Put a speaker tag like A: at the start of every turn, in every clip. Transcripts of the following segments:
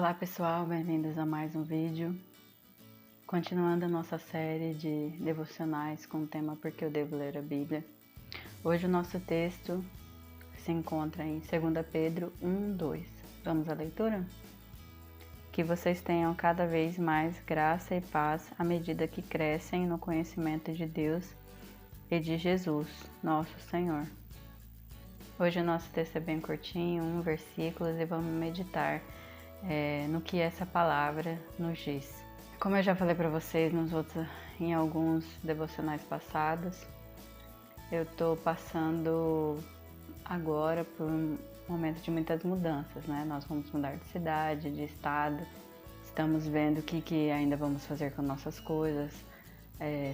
A: Olá pessoal, bem-vindos a mais um vídeo. Continuando a nossa série de devocionais com o tema Porque eu devo ler a Bíblia. Hoje o nosso texto se encontra em 2 Pedro 1:2. Vamos à leitura? Que vocês tenham cada vez mais graça e paz à medida que crescem no conhecimento de Deus e de Jesus, nosso Senhor. Hoje o nosso texto é bem curtinho, 1 versículo, e vamos meditar no que essa palavra nos diz. Como eu já falei para vocês em alguns devocionais passados, eu estou passando agora por um momento de muitas mudanças, né? Nós vamos mudar de cidade, de estado, estamos vendo o que ainda vamos fazer com nossas coisas,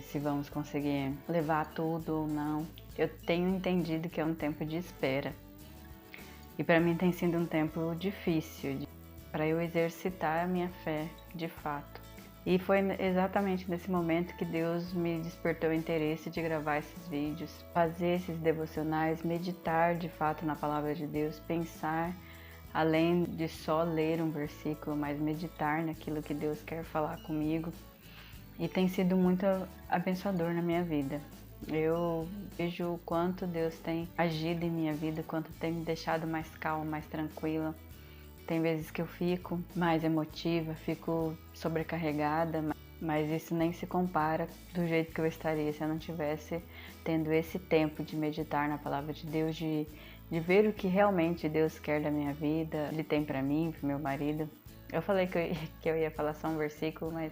A: se vamos conseguir levar tudo ou não. Eu tenho entendido que é um tempo de espera e para mim tem sido um tempo difícil para eu exercitar a minha fé de fato. E foi exatamente nesse momento que Deus me despertou o interesse de gravar esses vídeos, fazer esses devocionais, meditar de fato na palavra de Deus, pensar além de só ler um versículo, mas meditar naquilo que Deus quer falar comigo. E tem sido muito abençoador na minha vida. Eu vejo o quanto Deus tem agido em minha vida, quanto tem me deixado mais calma, mais tranquila. Tem vezes que eu fico mais emotiva, fico sobrecarregada, mas isso nem se compara do jeito que eu estaria se eu não tivesse tendo esse tempo de meditar na palavra de Deus, de ver o que realmente Deus quer da minha vida, Ele tem para mim, para meu marido. Eu falei que eu ia falar só um versículo, mas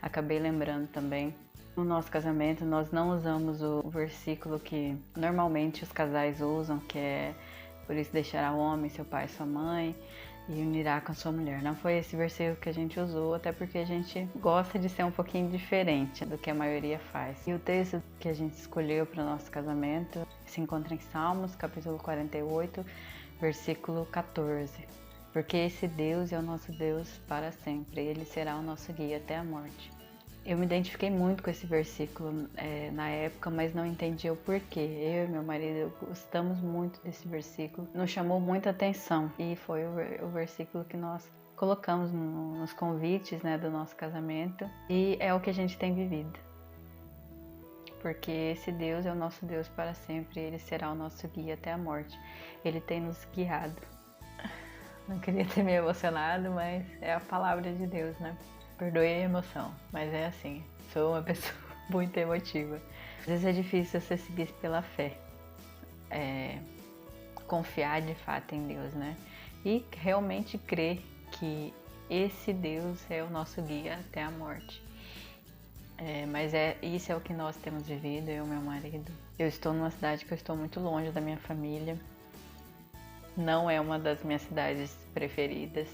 A: acabei lembrando também. No nosso casamento, nós não usamos o versículo que normalmente os casais usam, que é: por isso deixará o homem, seu pai e sua mãe, e unirá com a sua mulher. Não foi esse versículo que a gente usou, até porque a gente gosta de ser um pouquinho diferente do que a maioria faz. E o texto que a gente escolheu para o nosso casamento se encontra em Salmos, capítulo 48, versículo 14. Porque esse Deus é o nosso Deus para sempre, Ele será o nosso guia até a morte. Eu me identifiquei muito com esse versículo na época, mas não entendia o porquê. Eu e meu marido gostamos muito desse versículo, nos chamou muita atenção e foi o versículo que nós colocamos nos convites, né, do nosso casamento, e é o que a gente tem vivido. Porque esse Deus é o nosso Deus para sempre, Ele será o nosso guia até a morte. Ele tem nos guiado. Não queria ter me emocionado, mas é a palavra de Deus, né? Perdoe a emoção, mas é assim, sou uma pessoa muito emotiva. Às vezes é difícil você seguir pela fé, confiar de fato em Deus, né? E realmente crer que esse Deus é o nosso guia até a morte. Mas isso é o que nós temos vivido, eu e meu marido. Eu estou numa cidade que eu estou muito longe da minha família. Não é uma das minhas cidades preferidas.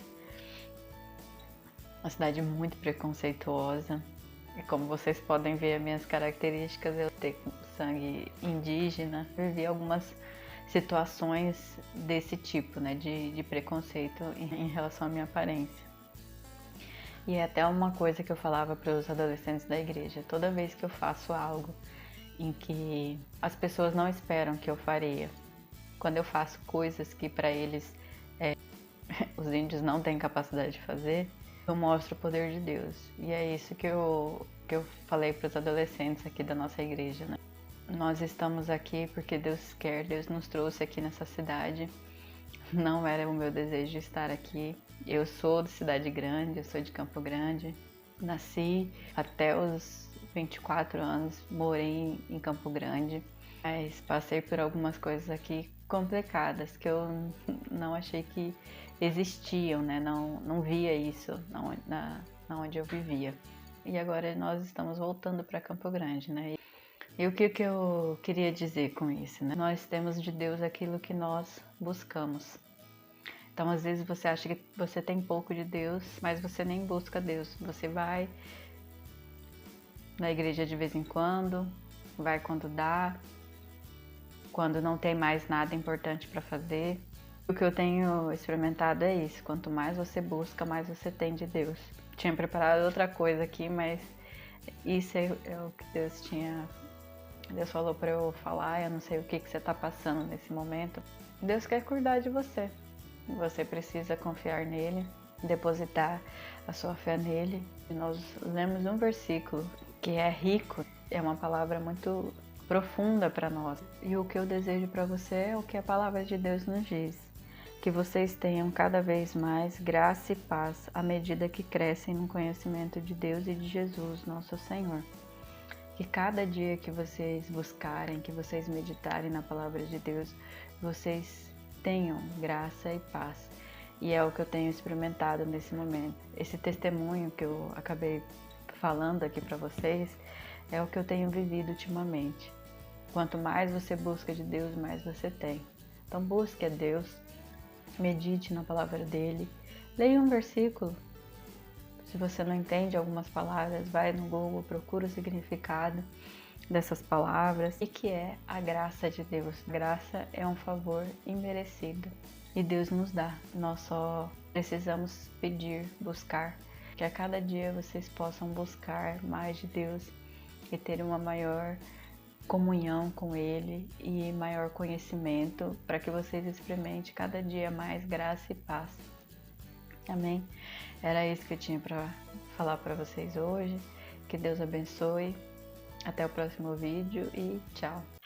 A: Uma cidade muito preconceituosa. E como vocês podem ver, as minhas características, eu tenho sangue indígena. Eu vivi algumas situações desse tipo, né, de preconceito em relação à minha aparência. E é até uma coisa que eu falava para os adolescentes da igreja. Toda vez que eu faço algo em que as pessoas não esperam que eu faria, quando eu faço coisas que para eles os índios não têm capacidade de fazer, eu mostro o poder de Deus. E é isso que eu falei para os adolescentes aqui da nossa igreja, né? Nós estamos aqui porque Deus quer, Deus nos trouxe aqui nessa cidade. Não era o meu desejo estar aqui. Eu sou de cidade grande, eu sou de Campo Grande. Nasci até os 24 anos, morei em Campo Grande. Mas passei por algumas coisas aqui complicadas que eu não achei que existiam, né? Não via isso na onde eu vivia. E agora nós estamos voltando para Campo Grande, né? E o que eu queria dizer com isso, né? Nós temos de Deus aquilo que nós buscamos. Então, às vezes você acha que você tem pouco de Deus, mas você nem busca Deus. Você vai na igreja de vez em quando, vai quando dá, quando não tem mais nada importante para fazer. O que eu tenho experimentado é isso: quanto mais você busca, mais você tem de Deus. Tinha preparado outra coisa aqui, mas isso é o que Deus falou para eu falar. Eu não sei o que você está passando nesse momento. Deus quer cuidar de você. Você precisa confiar nele. depositar a sua fé nele. E nós lemos um versículo que é rico, é uma palavra muito profunda para nós. E o que eu desejo para você é o que a palavra de Deus nos diz. Que vocês tenham cada vez mais graça e paz à medida que crescem no conhecimento de Deus e de Jesus, nosso Senhor. Que cada dia que vocês buscarem, que vocês meditarem na palavra de Deus, vocês tenham graça e paz. E é o que eu tenho experimentado nesse momento. Esse testemunho que eu acabei falando aqui para vocês é o que eu tenho vivido ultimamente. Quanto mais você busca de Deus, mais você tem. Então busque a Deus, medite na palavra dele, leia um versículo. Se você não entende algumas palavras, vai no Google, procura o significado dessas palavras. E que é a graça de Deus. Graça é um favor imerecido e Deus nos dá. Nós só precisamos pedir, buscar. Que a cada dia vocês possam buscar mais de Deus e ter uma maior comunhão com Ele e maior conhecimento, para que vocês experimentem cada dia mais graça e paz. Amém? Era isso que eu tinha para falar para vocês hoje. Que Deus abençoe. Até o próximo vídeo e tchau!